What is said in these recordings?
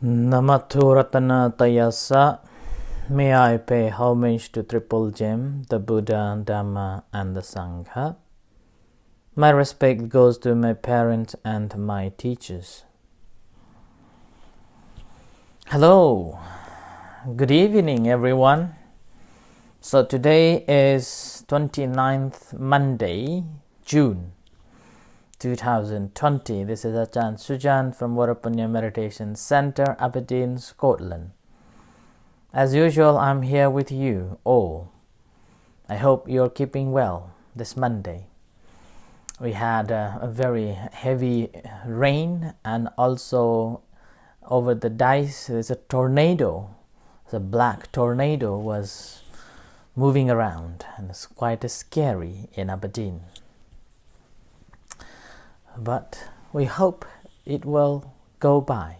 Namato Ratana Tayasa. May I pay homage to Triple Gem, the Buddha, Dhamma, and the Sangha. My respect goes to my parents and my teachers. Hello, good evening everyone. So today is 29th Monday, June 2020. This is Ajahn Sujan from Varapunya Meditation Center, Aberdeen, Scotland. As usual, I'm here with you all. I hope you're keeping well this Monday. We had a very heavy rain, and also over the dice there's a tornado. The black tornado was moving around, and it's quite scary in Aberdeen. But we hope it will go by.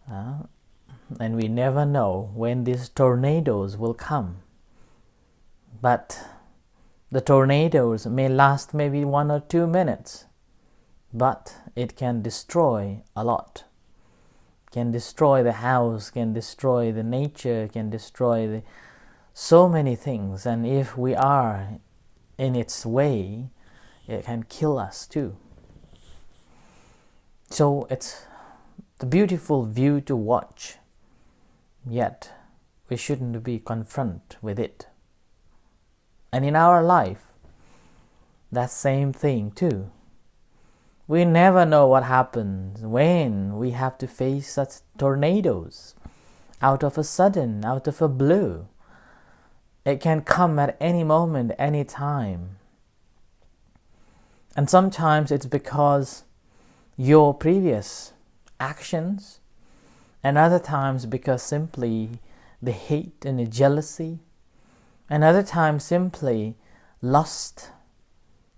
And we never know when these tornadoes will come. But the tornadoes may last maybe 1 or 2 minutes, but it can destroy a lot. Can destroy the house, can destroy the nature, can destroy so many things. And if we are in its way, it can kill us too. So it's the beautiful view to watch, yet we shouldn't be confronted with it. And in our life, that same thing too. We never know what happens when we have to face such tornadoes out of a sudden, out of a blue. It can come at any moment, any time. And sometimes it's because your previous actions, and other times because simply the hate and the jealousy, and other times simply lust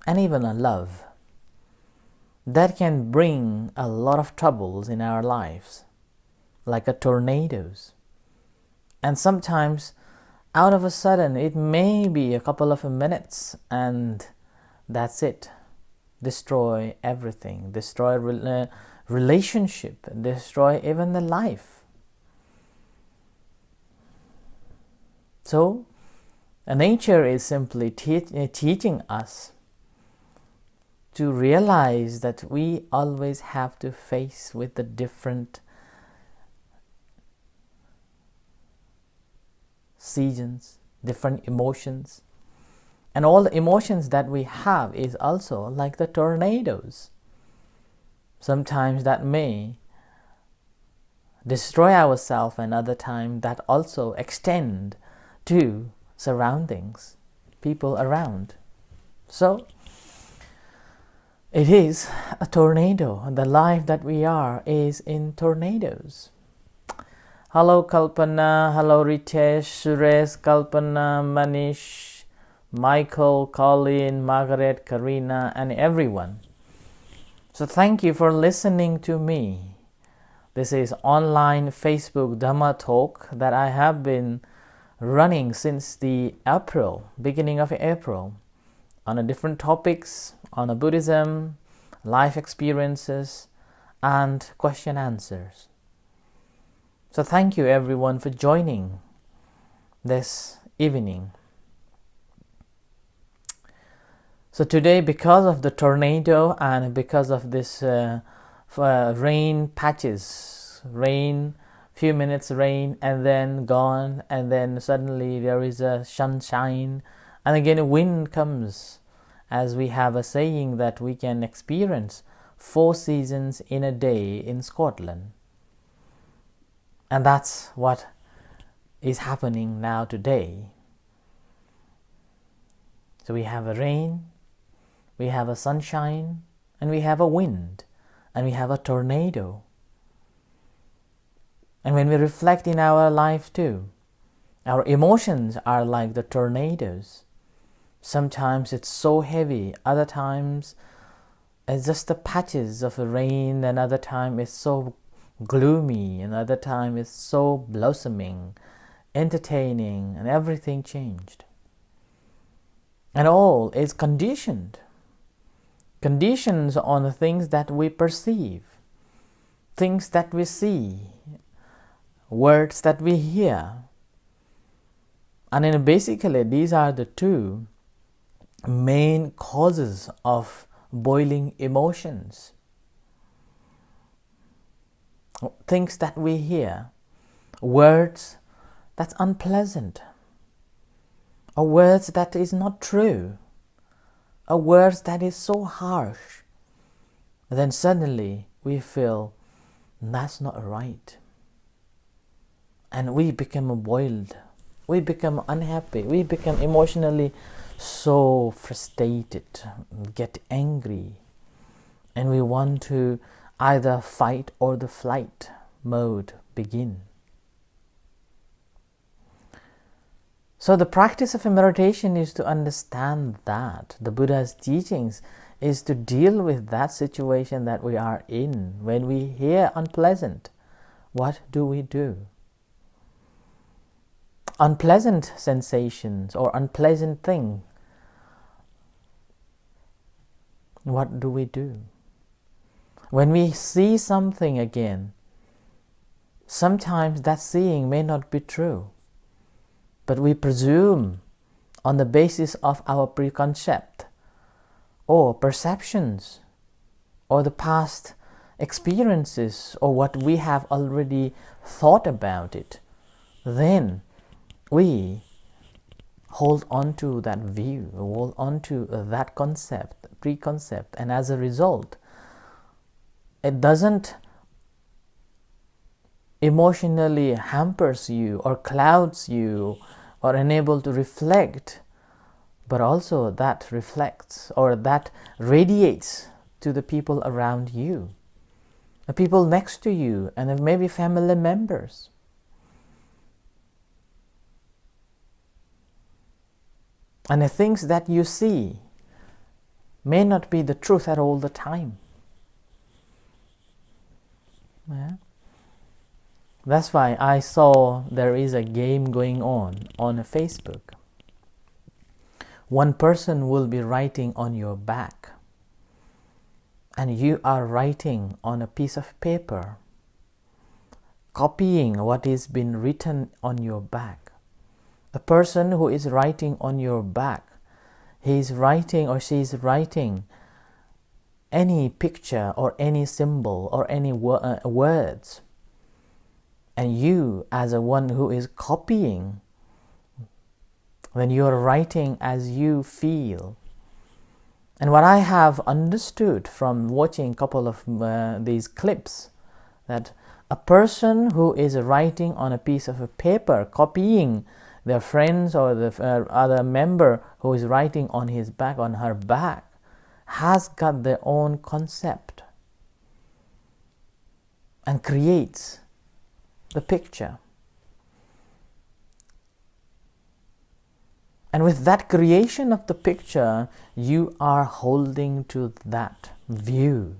and even a love. That can bring a lot of troubles in our lives, like a tornadoes. And sometimes out of a sudden it may be a couple of minutes and that's it. Destroy everything, destroy relationship, destroy even the life. So nature is simply teaching us to realize that we always have to face with the different seasons, different emotions. And all the emotions that we have is also like the tornadoes. Sometimes that may destroy ourselves, and other times that also extend to surroundings, people around. So it is a tornado. The life that we are is in tornadoes. Hello Kalpana, hello Ritesh, Suresh, Kalpana, Manish, Michael, Colin, Margaret, Karina, and everyone. So thank you for listening to me. This is online Facebook Dhamma talk that I have been running since the beginning of April, on a different topics, on a Buddhism, life experiences, and question answers. So thank you everyone for joining this evening. So today, because of the tornado and because of this rain patches, few minutes rain and then gone, and then suddenly there is a sunshine, and again a wind comes, as we have a saying that we can experience 4 seasons in a day in Scotland. And that's what is happening now today. So we have a rain, we have a sunshine, and we have a wind, and we have a tornado. And when we reflect in our life too, our emotions are like the tornadoes. Sometimes it's so heavy, other times it's just the patches of rain, and other time it's so gloomy, and other time it's so blossoming, entertaining, and everything changed. And all is conditions on the things that we perceive. things that we see, words that we hear. And then basically these are the two main causes of boiling emotions. Things that we hear, words that's unpleasant, or words that is not true, or words that is so harsh, then suddenly we feel that's not right. And we become boiled, we become unhappy, we become emotionally so frustrated, get angry, and we want to either fight or the flight mode begin. So the practice of meditation is to understand that the Buddha's teachings is to deal with that situation that we are in. When we hear unpleasant, what do? Unpleasant sensations or unpleasant thing, what do we do? When we see something again, sometimes that seeing may not be true, but we presume on the basis of our preconcept or perceptions or the past experiences or what we have already thought about it. Then we hold on to that view, hold on to that preconcept, and as a result, it doesn't emotionally hampers you or clouds you or unable to reflect, but also that reflects or that radiates to the people around you, the people next to you, and maybe family members. And the things that you see may not be the truth at all the time. Yeah? That's why I saw there is a game going on Facebook. One person will be writing on your back, and you are writing on a piece of paper, copying what is been written on your back. A person who is writing on your back, he is writing or she is writing any picture or any symbol or any words, and you as a one who is copying, when you are writing as you feel. And what I have understood from watching a couple of these clips, that a person who is writing on a piece of a paper, copying their friends or the other member who is writing on his back, on her back, has got their own concept and creates the picture. And with that creation of the picture, you are holding to that view.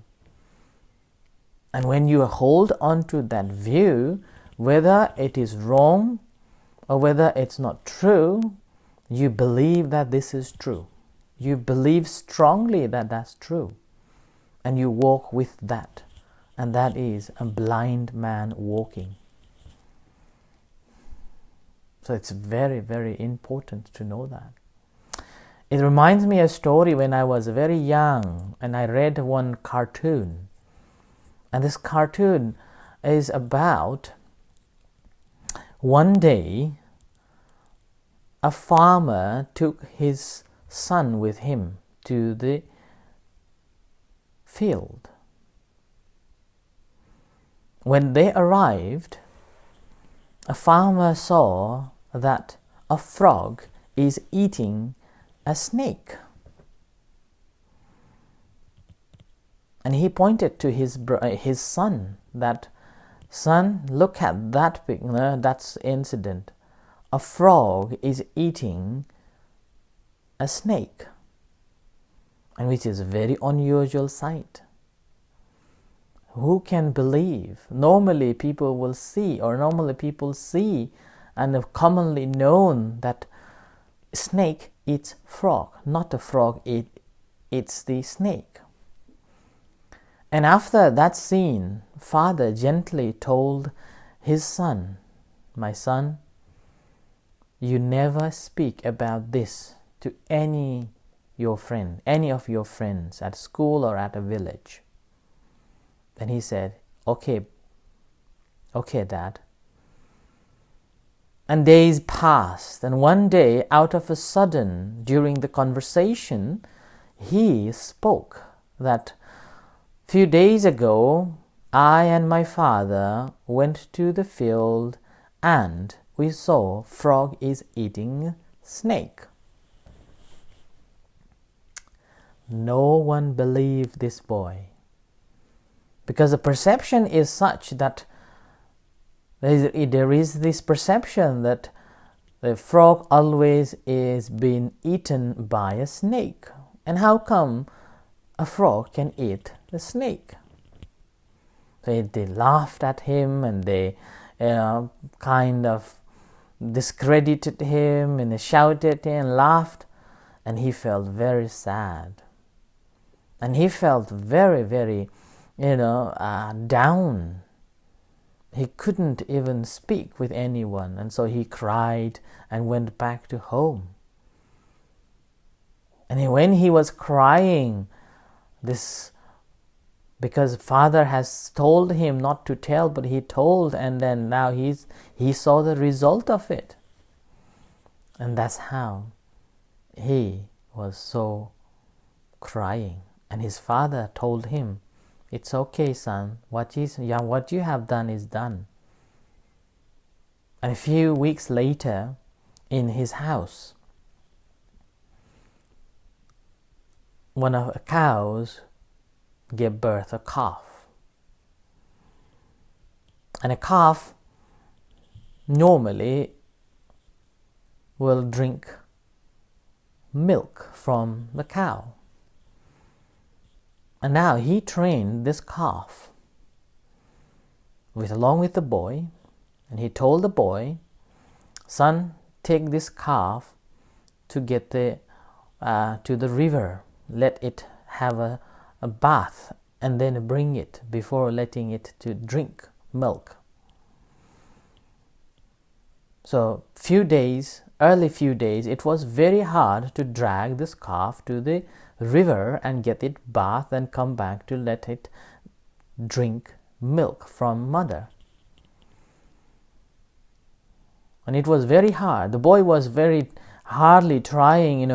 And when you hold on to that view, whether it is wrong or whether it's not true, you believe that this is true. You believe strongly that that's true. And you walk with that. And that is a blind man walking. So it's very, very important to know that. It reminds me of a story when I was very young and I read one cartoon. And this cartoon is about one day a farmer took his son with him to the field. When they arrived, a farmer saw that a frog is eating a snake. And he pointed to his son that, "Son, look at that that's incident. A frog is eating a snake," and which is a very unusual sight. Who can believe? Normally people see and have commonly known that snake eats frog, not a frog eats the snake. And after that scene, father gently told his son, "My son, you never speak about this to any of your friends at school or at a village." And he said, okay, Dad. And days passed, and one day, out of a sudden, during the conversation, he spoke that, "Few days ago, I and my father went to the field and we saw frog is eating snake." No one believed this boy, because the perception is such that there is this perception that the frog always is being eaten by a snake. And how come a frog can eat the snake? So they laughed at him, and they kind of discredited him, and they shouted and laughed, and he felt very sad. And he felt very, very, down. He couldn't even speak with anyone, and so he cried and went back to home. And when he was crying, because father has told him not to tell, but he told, and then now he saw the result of it. And that's how he was so crying. And his father told him, "It's okay, son. What you have done is done." And a few weeks later, in his house, one of the cows gave birth a calf. And a calf normally will drink milk from the cow. And now he trained this calf along with the boy, and he told the boy, "Son, take this calf to get to the river. Let it have a bath, and then bring it before letting it to drink milk." So early few days, it was very hard to drag this calf to the river and get it bathed and come back to let it drink milk from mother. And it was very hard. The boy was very hardly trying,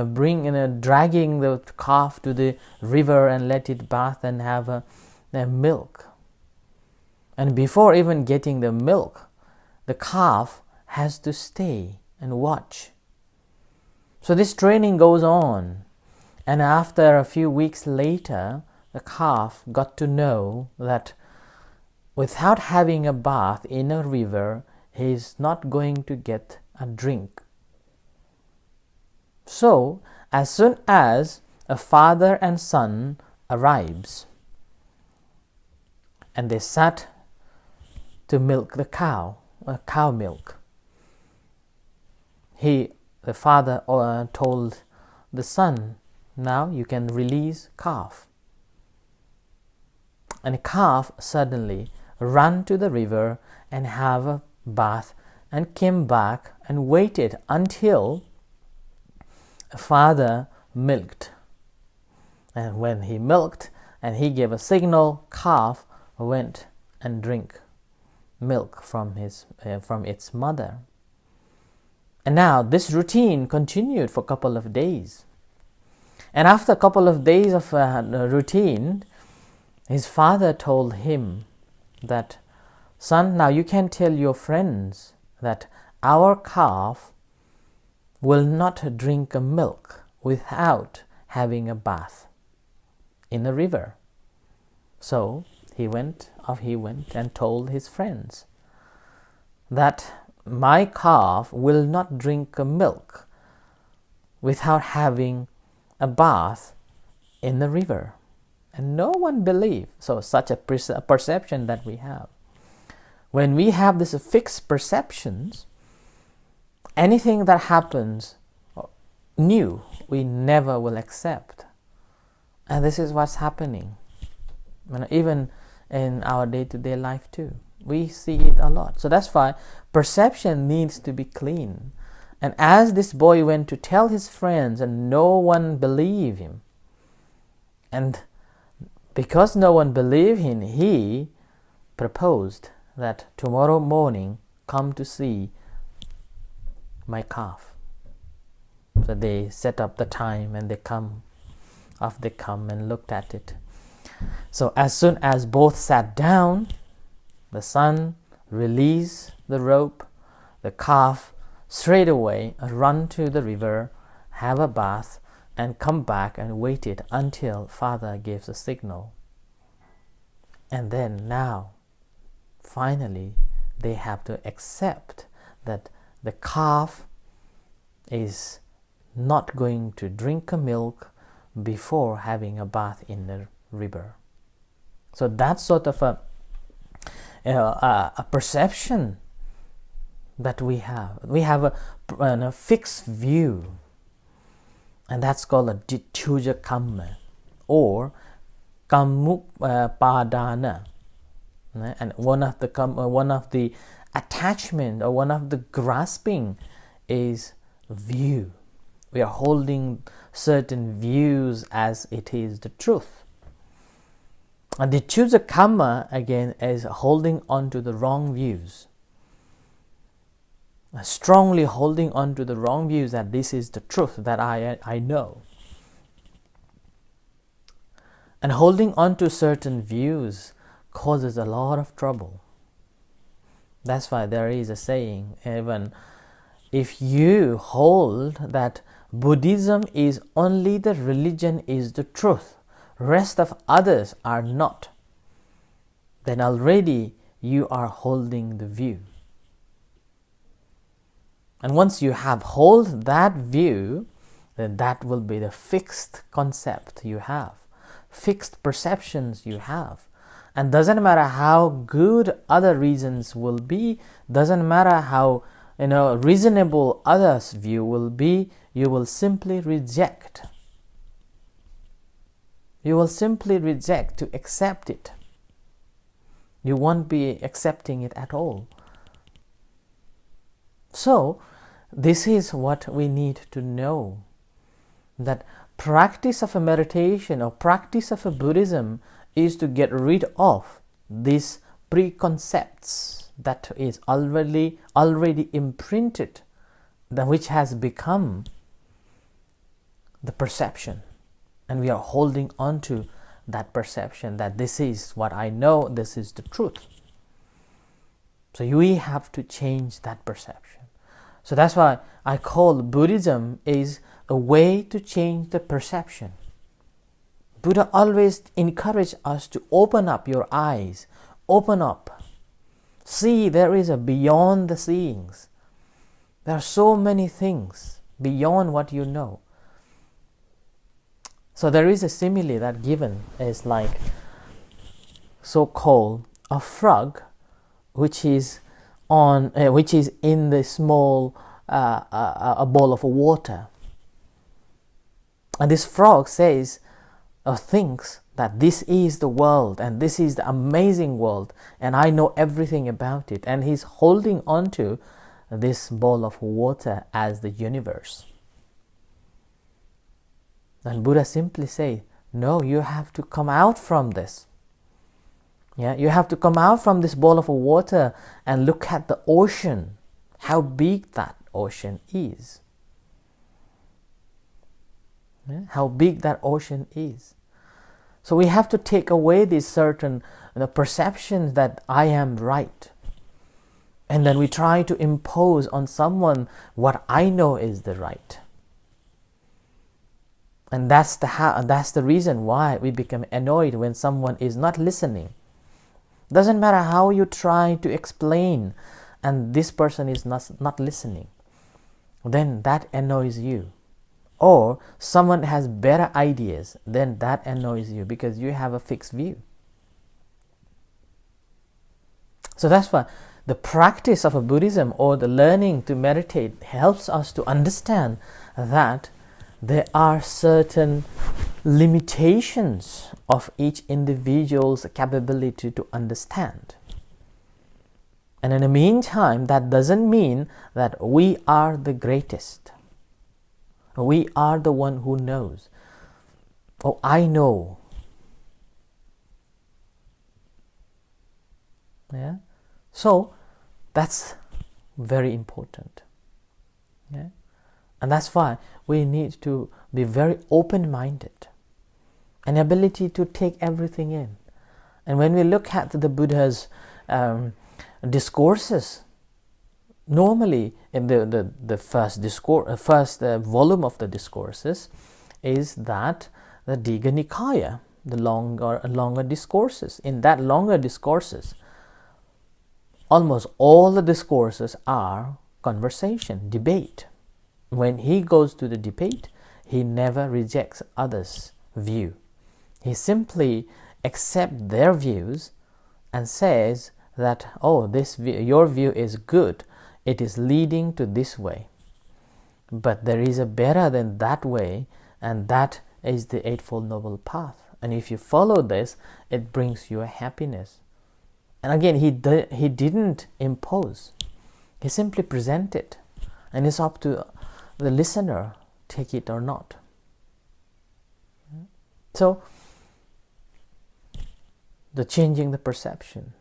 dragging the calf to the river and let it bath and have the milk. And before even getting the milk, the calf has to stay and watch. So this training goes on. And after a few weeks later, the calf got to know that without having a bath in a river, he is not going to get a drink. So, as soon as a father and son arrives, and they sat to milk the cow milk, the father told the son, "Now you can release calf." And calf suddenly ran to the river and have a bath and came back and waited until father milked. And when he milked and he gave a signal, calf went and drank milk from its mother. And now this routine continued for a couple of days. And after a couple of days of routine, his father told him that, "Son, now you can tell your friends that our calf will not drink milk without having a bath in a river." So he went and told his friends that my calf will not drink milk without having a bath in the river. And no one believed. So such a perception that we have. When we have this fixed perceptions, anything that happens new, we never will accept. And this is what's happening. Even in our day-to-day life too, we see it a lot. So that's why perception needs to be clean. And as this boy went to tell his friends and no one believed him, and because no one believed him, he proposed that tomorrow morning come to see my calf. So they set up the time and they come and looked at it. So as soon as both sat down, the son released the rope, the calf straight away run to the river, have a bath, and come back and waited until father gives a signal. And then now, finally, they have to accept that the calf is not going to drink a milk before having a bath in the river. So that's sort of a perception that we have. We have a fixed view, and that's called a dichuja kamma or kammupadana. And one of the attachment or one of the grasping is view. We are holding certain views as it is the truth. And the dichuja kamma again is holding on to the wrong views. Strongly holding on to the wrong views that this is the truth that I know. And holding on to certain views causes a lot of trouble. That's why there is a saying, even if you hold that Buddhism is only the religion is the truth, rest of others are not, then already you are holding the view. And once you have hold that view, then that will be the fixed concept you have, fixed perceptions you have. And doesn't matter how good other reasons will be, doesn't matter how reasonable others' view will be, you will simply reject. You will simply reject to accept it. You won't be accepting it at all. So, this is what we need to know, that practice of a meditation or practice of a Buddhism is to get rid of these preconcepts that is already imprinted, which has become the perception, and we are holding on to that perception that this is what I know, this is the truth. So we have to change that perception. So that's why I call Buddhism is a way to change the perception. Buddha always encouraged us to open up your eyes, open up. See, there is a beyond the seeings. There are so many things beyond what you know. So there is a simile that given is like so-called a frog, which is in the small a bowl of water, and this frog says or thinks that this is the world and this is the amazing world and I know everything about it, and he's holding on to this bowl of water as the universe. And Buddha simply says, no, you have to come out from this. You have to come out from this bowl of water and look at the ocean, how big that ocean is. How big that ocean is. So we have to take away these certain perceptions that I am right. And then we try to impose on someone what I know is the right. And that's the reason why we become annoyed when someone is not listening. Doesn't matter how you try to explain and this person is not listening, then that annoys you. Or someone has better ideas, then that annoys you because you have a fixed view. So that's why the practice of a Buddhism or the learning to meditate helps us to understand that there are certain limitations of each individual's capability to understand. And in the meantime, that doesn't mean that we are the greatest. We are the one who knows. Oh, I know. Yeah? So, that's very important. Yeah? And that's why we need to be very open-minded. An ability to take everything in. And when we look at the Buddha's discourses, normally in the first volume of the discourses is that the Digha Nikaya, the longer discourses. In that longer discourses, almost all the discourses are conversation, debate. When he goes to the debate, he never rejects others' view. He simply accepts their views and says that, oh, this view, your view is good. It is leading to this way. But there is a better than that way, and that is the Eightfold Noble Path. And if you follow this, it brings you a happiness. And again, he didn't impose. He simply presented. And it's up to the listener, take it or not. So, the changing the perception.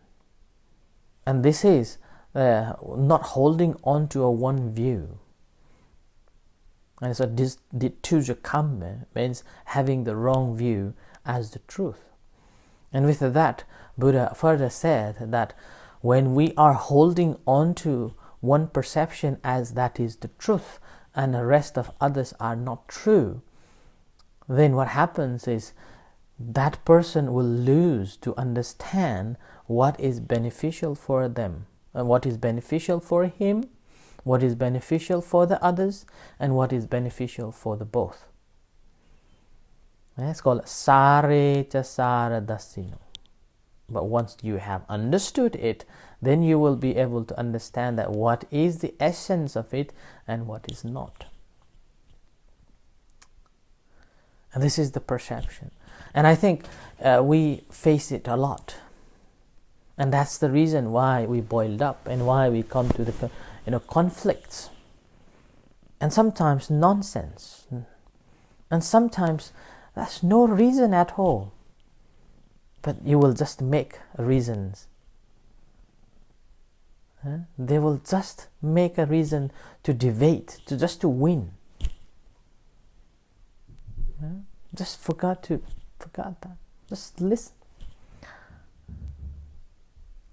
And this is not holding on to a one view. And so dittuja kamme means having the wrong view as the truth. And with that, Buddha further said that when we are holding on to one perception as that is the truth and the rest of others are not true, then what happens is that person will lose to understand what is beneficial for them, and what is beneficial for him, what is beneficial for the others, and what is beneficial for the both. It's called sare cha sara dasino. But once you have understood it, then you will be able to understand that what is the essence of it and what is not. And this is the perception. And I think we face it a lot. And that's the reason why we boiled up and why we come to the conflicts. And sometimes nonsense. And sometimes that's no reason at all. But you will just make reasons. They will just make a reason to debate, to win. Just forgot that. Just listen.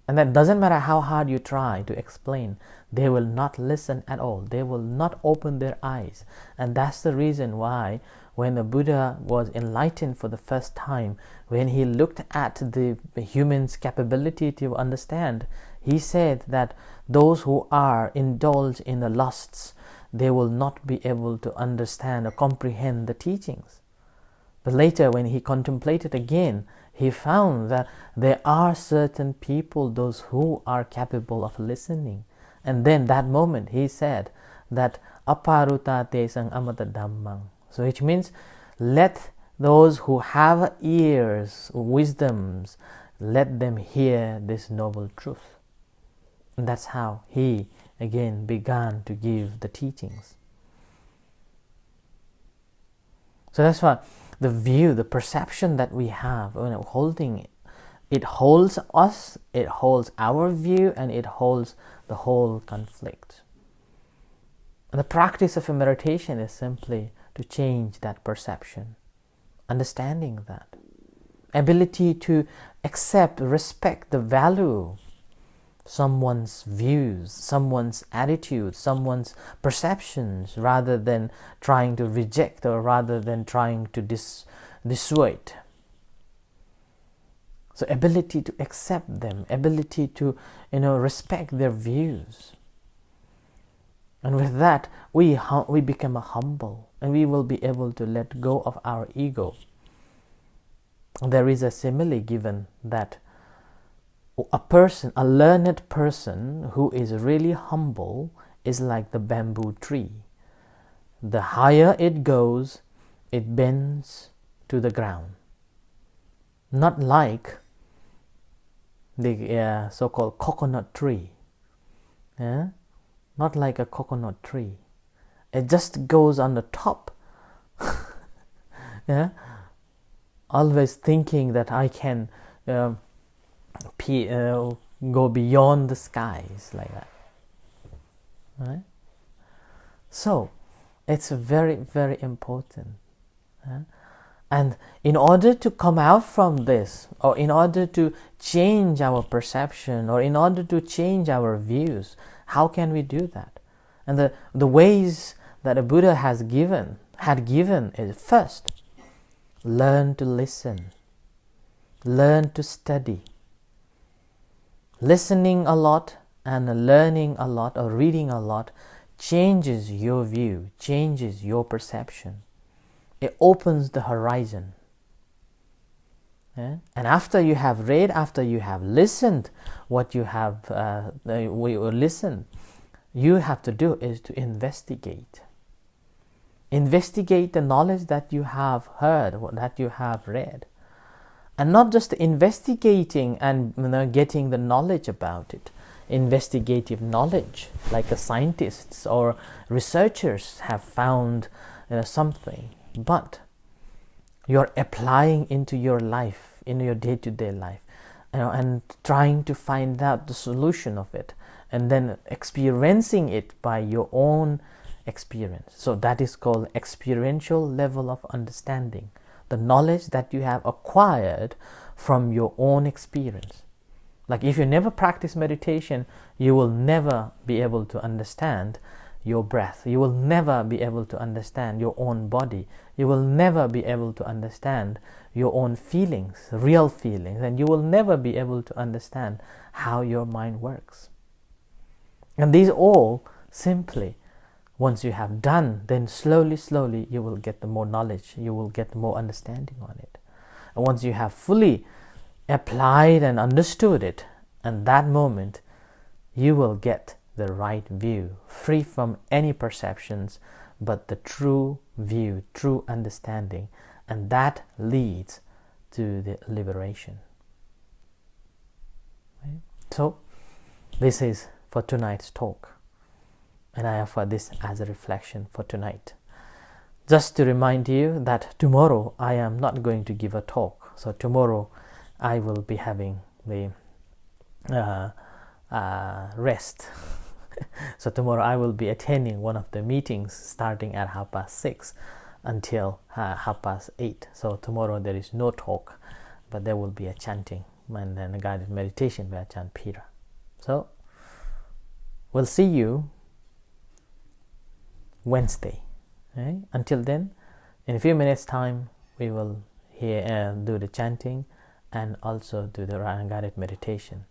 And that doesn't matter how hard you try to explain, they will not listen at all. They will not open their eyes. And that's the reason why when the Buddha was enlightened for the first time, when he looked at the human's capability to understand, he said that those who are indulged in the lusts, they will not be able to understand or comprehend the teachings. But later, when he contemplated again, he found that there are certain people, those who are capable of listening. And then that moment he said that aparuta te sang amata dhammang. So which means let those who have ears, wisdoms, let them hear this noble truth. And that's how he again began to give the teachings. So that's why the view, the perception that we have, holding it holds us, it holds our view, and it holds the whole conflict. And the practice of a meditation is simply to change that perception, understanding that, ability to accept, respect the value, someone's views, someone's attitude, someone's perceptions, rather than trying to reject or rather than trying to dissuade. So ability to accept them, ability to respect their views. And with that, we become humble, and we will be able to let go of our ego. There is a simile given that a learned person who is really humble is like the bamboo tree. the higher it goes, it bends to the ground. Not like the so-called coconut tree. Not like a coconut tree. It just goes on the top. Always thinking that I can go beyond the skies, like that. Right? So it's very, very important. And in order to come out from this, or in order to change our perception, or in order to change our views, how can we do that? And the ways that a Buddha had given is, first, learn to listen, learn to study. Listening a lot and learning a lot or reading a lot changes your view, changes your perception. It opens the horizon. And after you have read, after you have listened, what you have listened, you have to do is to investigate. Investigate the knowledge that you have heard, that you have read. And not just investigating and getting the knowledge about it. Investigative knowledge, like the scientists or researchers have found something, but you're applying into your life, in your day-to-day life, and trying to find out the solution of it, and then experiencing it by your own experience. So that is called experiential level of understanding, the knowledge that you have acquired from your own experience. Like if you never practice meditation, you will never be able to understand your breath. You will never be able to understand your own body. You will never be able to understand your own feelings, real feelings, and you will never be able to understand how your mind works. And these all simply, once you have done, then slowly you will get the more knowledge, you will get more understanding on it. And once you have fully applied and understood it, and that moment you will get the right view, free from any perceptions, but the true view, true understanding, and that leads to the liberation. Right? So this is for tonight's talk, and I offer this as a reflection for tonight. Just to remind you that tomorrow I am not going to give a talk. So tomorrow I will be having the rest. So tomorrow I will be attending one of the meetings starting at 6:30 until 8:30. So tomorrow there is no talk, but there will be a chanting and then a guided meditation where I chant Pira. So we'll see you Wednesday. Right? Until then, in a few minutes time, we will do the chanting and also do the guided meditation.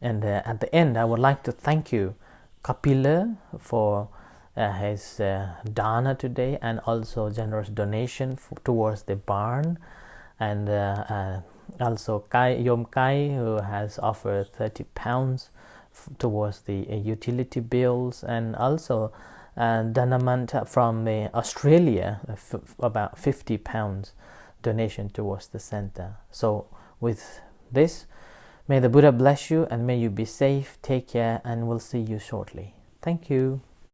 And at the end, I would like to thank you, Kapila, for his dana today, and also generous donation towards the barn, and also Yom Kai, who has offered £30 towards the utility bills, and also Dhanamant from Australia, about £50 donation towards the center. So with this, may the Buddha bless you, and may you be safe. Take care, and we'll see you shortly. Thank you.